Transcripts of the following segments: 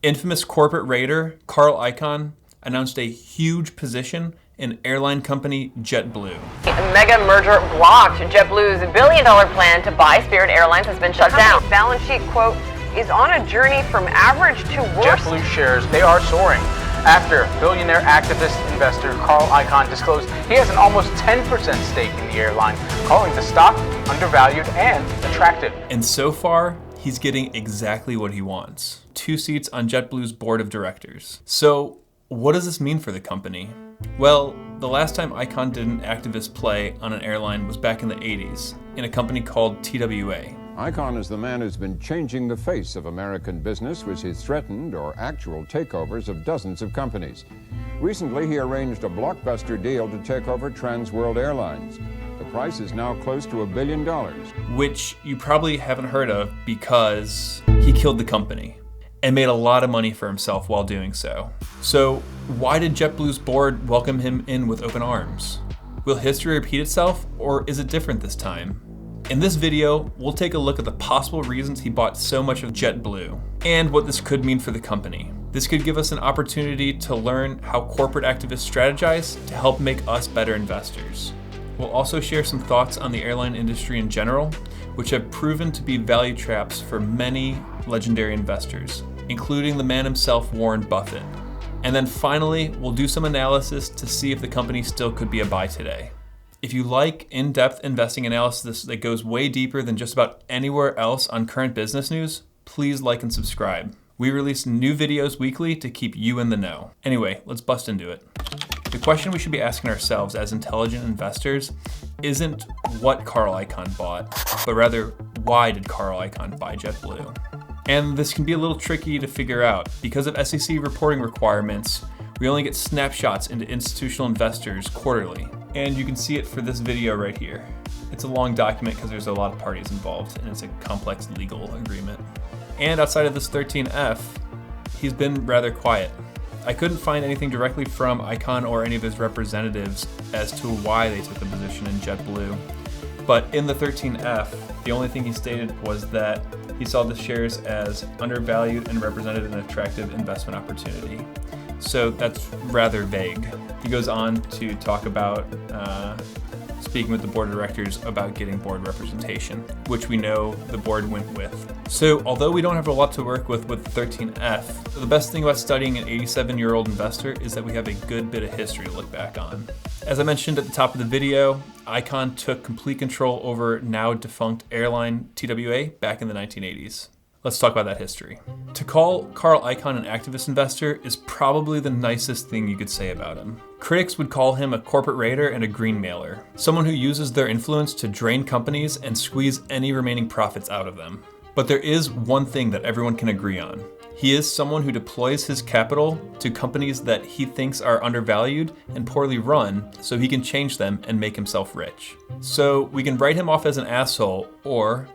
Infamous corporate raider Carl Icahn announced a huge position in airline company JetBlue. A mega merger blocked. JetBlue's billion-dollar plan to buy Spirit Airlines has been shut down. Balance sheet, quote, is on a journey from average to worse. JetBlue shares, they are soaring after billionaire activist investor Carl Icahn disclosed he has an almost 10% stake in the airline, calling the stock undervalued and attractive. And so far, he's getting exactly what he wants. 2 seats on JetBlue's board of directors. So what does this mean for the company? Well, the last time Icahn did an activist play on an airline was back in the 80s in a company called TWA. Icahn is the man who's been changing the face of American business with his threatened or actual takeovers of dozens of companies. Recently, he arranged a blockbuster deal to take over Trans World Airlines. The price is now close to $1 billion. Which you probably haven't heard of because he killed the company and made a lot of money for himself while doing so. So why did JetBlue's board welcome him in with open arms? Will history repeat itself, or is it different this time? In this video, we'll take a look at the possible reasons he bought so much of JetBlue and what this could mean for the company. This could give us an opportunity to learn how corporate activists strategize to help make us better investors. We'll also share some thoughts on the airline industry in general, which have proven to be value traps for many legendary investors, including the man himself, Warren Buffett. And then finally, we'll do some analysis to see if the company still could be a buy today. If you like in-depth investing analysis that goes way deeper than just about anywhere else on current business news, please like and subscribe. We release new videos weekly to keep you in the know. Anyway, let's bust into it. The question we should be asking ourselves as intelligent investors isn't what Carl Icahn bought, but rather why did Carl Icahn buy JetBlue? And this can be a little tricky to figure out. Because of SEC reporting requirements, we only get snapshots into institutional investors quarterly. And you can see it for this video right here. It's a long document because there's a lot of parties involved and it's a complex legal agreement. And outside of this 13F, he's been rather quiet. I couldn't find anything directly from Icahn or any of his representatives as to why they took a position in JetBlue. But in the 13F, the only thing he stated was that he saw the shares as undervalued and represented an attractive investment opportunity. So that's rather vague. He goes on to talk about speaking with the board of directors about getting board representation, which we know the board went with. So although we don't have a lot to work with 13F, the best thing about studying an 87-year-old investor is that we have a good bit of history to look back on. As I mentioned at the top of the video, Icahn took complete control over now defunct airline TWA back in the 1980s. Let's talk about that history. To call Carl Icahn an activist investor is probably the nicest thing you could say about him. Critics would call him a corporate raider and a green mailer, someone who uses their influence to drain companies and squeeze any remaining profits out of them. But there is one thing that everyone can agree on. He is someone who deploys his capital to companies that he thinks are undervalued and poorly run so he can change them and make himself rich. So we can write him off as an asshole, or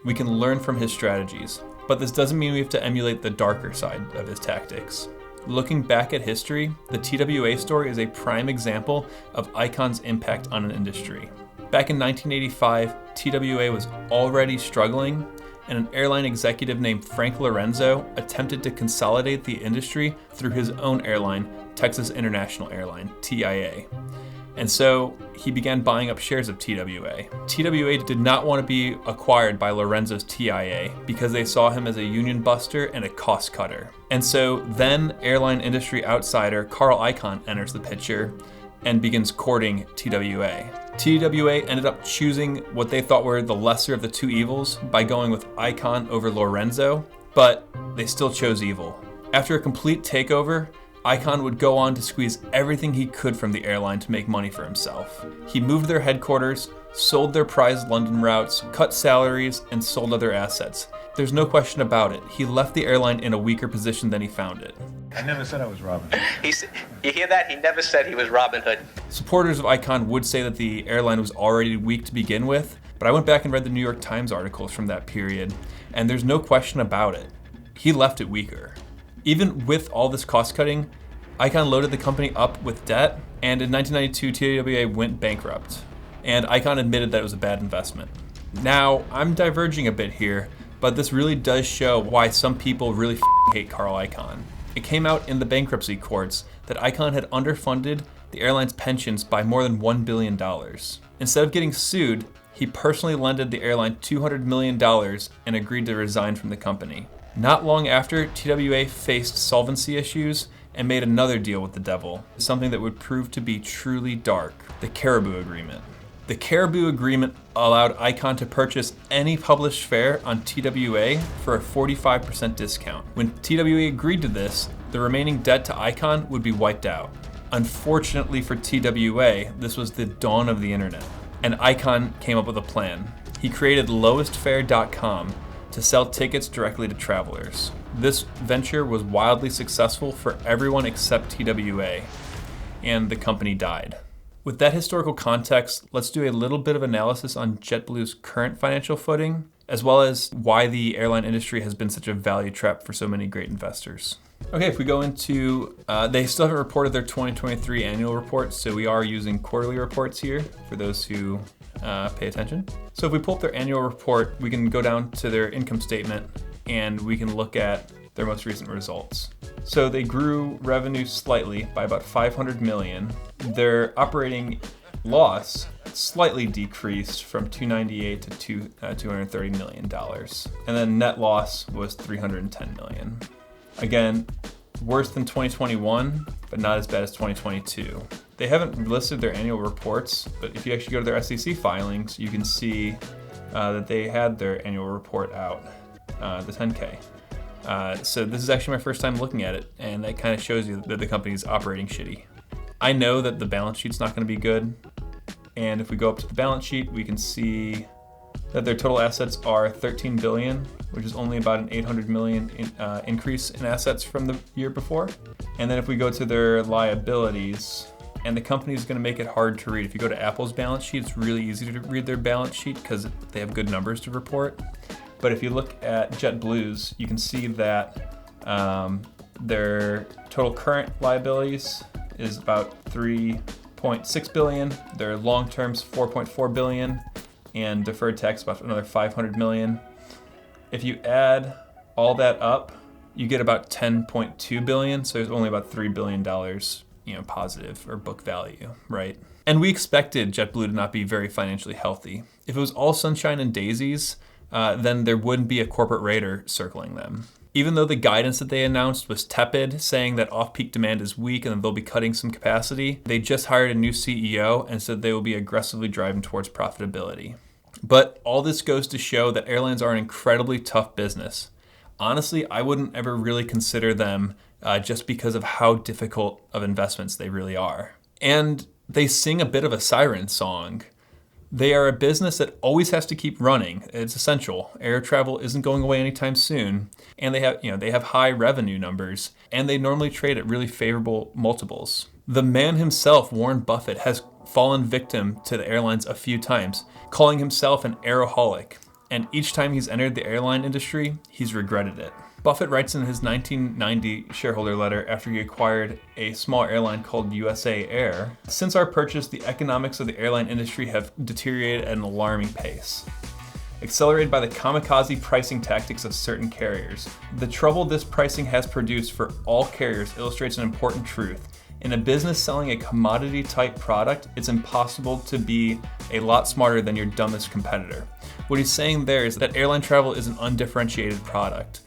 we can learn from his strategies. But this doesn't mean we have to emulate the darker side of his tactics. Looking back at history, the TWA story is a prime example of Icahn's impact on an industry. Back in 1985, TWA was already struggling, and an airline executive named Frank Lorenzo attempted to consolidate the industry through his own airline, Texas International Airline, TIA. And so he began buying up shares of TWA. TWA did not want to be acquired by Lorenzo's TIA because they saw him as a union buster and a cost cutter. And so then airline industry outsider Carl Icahn enters the picture and begins courting TWA. TWA ended up choosing what they thought were the lesser of the two evils by going with Icahn over Lorenzo, but they still chose evil. After a complete takeover, Icahn would go on to squeeze everything he could from the airline to make money for himself. He moved their headquarters, sold their prized London routes, cut salaries, and sold other assets. There's no question about it. He left the airline in a weaker position than he found it. I never said I was Robin Hood. You hear that? He never said he was Robin Hood. Supporters of Icahn would say that the airline was already weak to begin with, but I went back and read the New York Times articles from that period, and there's no question about it. He left it weaker. Even with all this cost cutting, Icahn loaded the company up with debt, and in 1992, TWA went bankrupt. And Icahn admitted that it was a bad investment. Now, I'm diverging a bit here, but this really does show why some people really hate Carl Icahn. It came out in the bankruptcy courts that Icahn had underfunded the airline's pensions by more than $1 billion. Instead of getting sued, he personally lended the airline $200 million and agreed to resign from the company. Not long after, TWA faced solvency issues and made another deal with the devil, something that would prove to be truly dark: the Caribou Agreement. The Caribou Agreement allowed Icahn to purchase any published fare on TWA for a 45% discount. When TWA agreed to this, the remaining debt to Icahn would be wiped out. Unfortunately for TWA, this was the dawn of the internet, and Icahn came up with a plan. He created lowestfare.com to sell tickets directly to travelers. This venture was wildly successful for everyone except TWA, and the company died. With that historical context, let's do a little bit of analysis on JetBlue's current financial footing, as well as why the airline industry has been such a value trap for so many great investors. Okay, if we go into, they still haven't reported their 2023 annual report, so we are using quarterly reports here for those who pay attention. So if we pull up their annual report, we can go down to their income statement and we can look at their most recent results. So they grew revenue slightly by about $500 million. Their operating loss slightly decreased from $298 to $230 million. And then net loss was $310 million. Again, worse than 2021, but not as bad as 2022. They haven't listed their annual reports, but if you actually go to their SEC filings, you can see that they had their annual report out, the 10K. So this is actually my first time looking at it, and that kind of shows you that the company's operating shitty. I know that the balance sheet's not going to be good, and if we go up to the balance sheet, we can see that their total assets are $13 billion, which is only about an $800 million increase in assets from the year before. And then if we go to their liabilities, and the company is going to make it hard to read. If you go to Apple's balance sheet, it's really easy to read their balance sheet because they have good numbers to report. But if you look at JetBlue's, you can see that their total current liabilities is about $3.6 billion. Their long term's $4.4 billion, and deferred tax about another $500 million. If you add all that up, you get about $10.2 billion. So there's only about $3 billion, positive or book value, right? And we expected JetBlue to not be very financially healthy. If it was all sunshine and daisies, then there wouldn't be a corporate raider circling them. Even though the guidance that they announced was tepid, saying that off-peak demand is weak and that they'll be cutting some capacity, they just hired a new CEO and said they will be aggressively driving towards profitability. But all this goes to show that airlines are an incredibly tough business. Honestly, I wouldn't ever really consider them just because of how difficult of investments they really are. And they sing a bit of a siren song. They are a business that always has to keep running. It's essential. Air travel isn't going away anytime soon. And they have high revenue numbers, and they normally trade at really favorable multiples. The man himself, Warren Buffett, has fallen victim to the airlines a few times, calling himself an aeroholic. And each time he's entered the airline industry, he's regretted it. Buffett writes in his 1990 shareholder letter after he acquired a small airline called USA Air, "Since our purchase, the economics of the airline industry have deteriorated at an alarming pace, accelerated by the kamikaze pricing tactics of certain carriers. The trouble this pricing has produced for all carriers illustrates an important truth. In a business selling a commodity-type product, it's impossible to be a lot smarter than your dumbest competitor." What he's saying there is that airline travel is an undifferentiated product.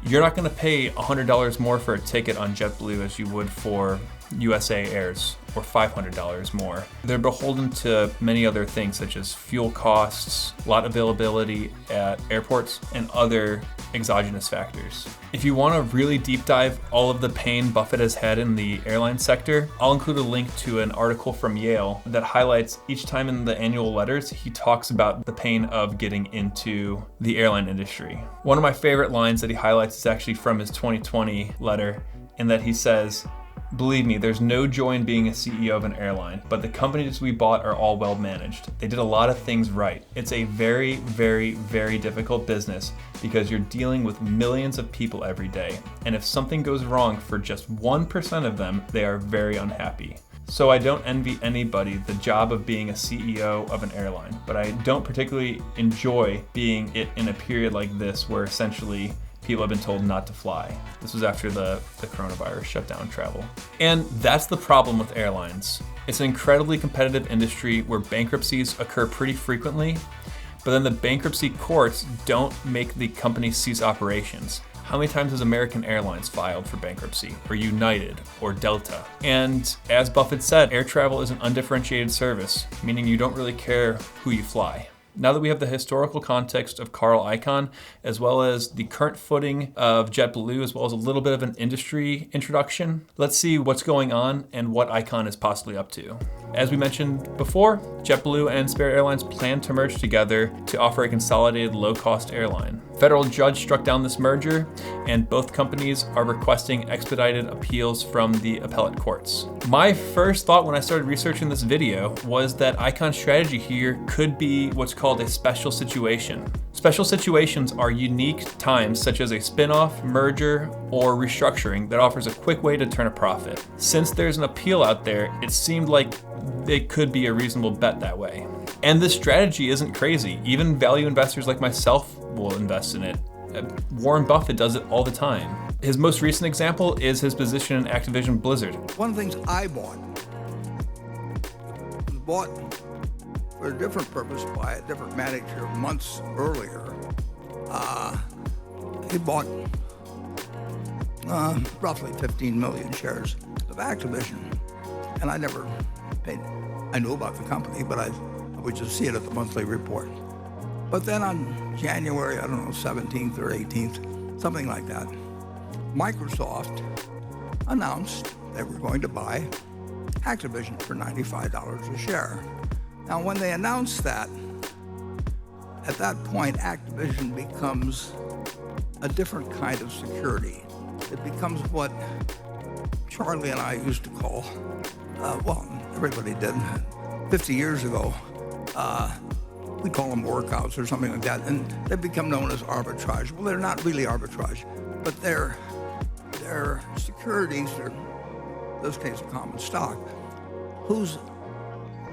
You're not going to pay $100 more for a ticket on JetBlue as you would for USA Airs, or $500 more. They're beholden to many other things such as fuel costs, lot availability at airports, and other exogenous factors. If you want to really deep dive all of the pain Buffett has had in the airline sector, I'll include a link to an article from Yale that highlights each time in the annual letters he talks about the pain of getting into the airline industry. One of my favorite lines that he highlights is actually from his 2020 letter, in that he says, "Believe me, there's no joy in being a CEO of an airline, but the companies we bought are all well managed. They did a lot of things right. It's a very, very, very difficult business because you're dealing with millions of people every day. And if something goes wrong for just 1% of them, they are very unhappy. So I don't envy anybody the job of being a CEO of an airline, but I don't particularly enjoy being it in a period like this where essentially people have been told not to fly. This was after the coronavirus shut down travel. And that's the problem with airlines. It's an incredibly competitive industry where bankruptcies occur pretty frequently, but then the bankruptcy courts don't make the company cease operations. How many times has American Airlines filed for bankruptcy, or United, or Delta? And as Buffett said, air travel is an undifferentiated service, meaning you don't really care who you fly. Now that we have the historical context of Carl Icahn, as well as the current footing of JetBlue, as well as a little bit of an industry introduction, let's see what's going on and what Icahn is possibly up to. As we mentioned before, JetBlue and Spirit Airlines plan to merge together to offer a consolidated low-cost airline. Federal judge struck down this merger, and both companies are requesting expedited appeals from the appellate courts. My first thought when I started researching this video was that Icahn's strategy here could be what's called a special situation. Special situations are unique times such as a spin-off, merger, or restructuring that offers a quick way to turn a profit. Since there's an appeal out there, it seemed like it could be a reasonable bet that way. And this strategy isn't crazy. Even value investors like myself will invest in it. Warren Buffett does it all the time. His most recent example is his position in Activision Blizzard. One of the things I bought was bought for a different purpose by a different manager months earlier. He bought roughly 15 million shares of Activision, and I never paid. I knew about the company, but I would just see it at the monthly report. But then on January, 17th or 18th, something like that, Microsoft announced they were going to buy Activision for $95 a share. Now, when they announced that, at that point, Activision becomes a different kind of security. It becomes what Charlie and I used to call, everybody did, 50 years ago, we call them workouts or something like that, and they become known as arbitrage. Well, they're not really arbitrage, but they're securities, or in this case, common stock, whose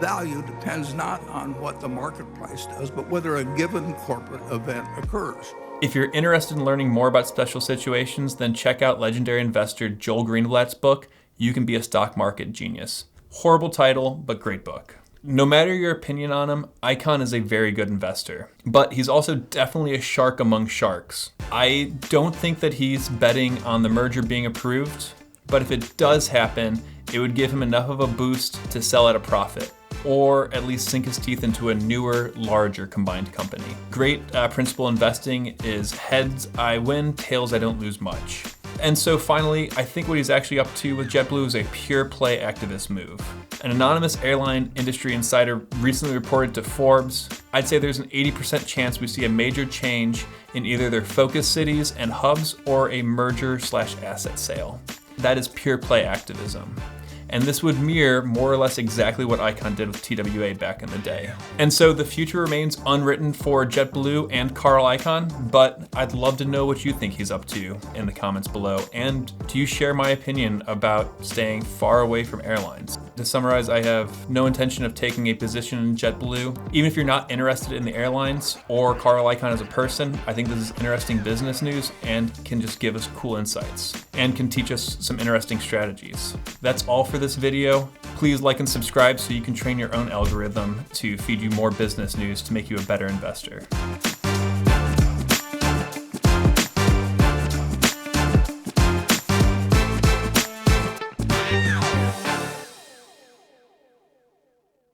value depends not on what the market price does, but whether a given corporate event occurs. If you're interested in learning more about special situations, then check out legendary investor Joel Greenblatt's book, You Can Be a Stock Market Genius. Horrible title, but great book. No matter your opinion on him, Icahn is a very good investor, but he's also definitely a shark among sharks. I don't think that he's betting on the merger being approved, but if it does happen, it would give him enough of a boost to sell at a profit, or at least sink his teeth into a newer, larger combined company. Great principal investing is heads I win, tails I don't lose much. And so finally, I think what he's actually up to with JetBlue is a pure play activist move. An anonymous airline industry insider recently reported to Forbes, I'd say there's an 80% chance we see a major change in either their focus cities and hubs or a merger/asset sale. That is pure play activism. And this would mirror more or less exactly what Icahn did with TWA back in the day. And so the future remains unwritten for JetBlue and Carl Icahn, but I'd love to know what you think he's up to in the comments below. And do you share my opinion about staying far away from airlines? To summarize, I have no intention of taking a position in JetBlue. Even if you're not interested in the airlines or Carl Icahn as a person, I think this is interesting business news and can just give us cool insights and can teach us some interesting strategies. That's all for this video. Please like and subscribe so you can train your own algorithm to feed you more business news to make you a better investor.